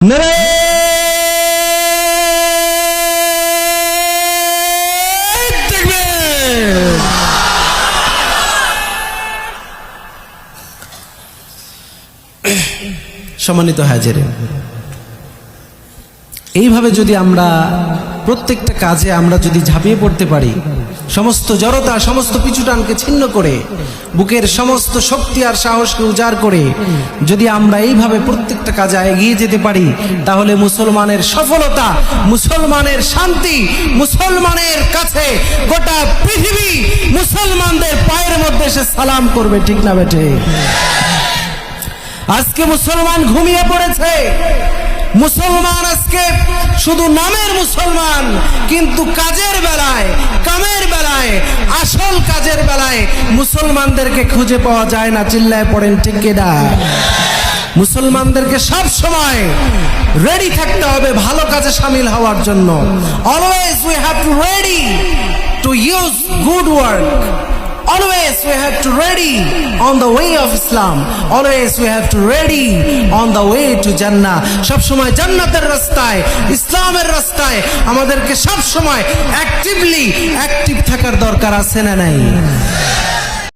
সম্মানিত হাজিরিন, এইভাবে যদি আমরা প্রত্যেকটা কাজে আমরা যদি ঝাঁপিয়ে পড়তে পারি, সমস্ত জড়তা সমস্ত পিছুটানকে ছিন্ন করে বুকের সমস্ত শক্তি আর সাহসকে উজাড় করে যদি আমরা এইভাবে প্রত্যেকটা কাজে এগিয়ে যেতে পারি, তাহলে মুসলমানের সফলতা, মুসলমানের শান্তি, মুসলমানের কাছে গোটা পৃথিবী মুসলমানদের পায়ের মধ্যে এসে সালাম করবে। ঠিক না বেটে? আজকে মুসলমান ঘুমিয়ে পড়েছে। মুসলমান আজকে শুধু নামের মুসলমান, কিন্তু কাজের বেলায়, কামের বেলায়, আসল কাজের বেলায় মুসলমানদেরকে খুঁজে পাওয়া যায় না। চিল্লায় পড়েন ঠিক কিনা? মুসলমানদেরকে সব সময় রেডি থাকতে হবে ভালো কাজে শামিল হওয়ার জন্য। Always we have to ready to use good work. Always we have to ready on the way of Islam. Always we have to ready on the way to Jannah. সব সময় জান্নাতের রাস্তায়, ইসলামের রাস্তায় আমাদেরকে সব সময় অ্যাক্টিভ থাকার দরকার আছে না নাই?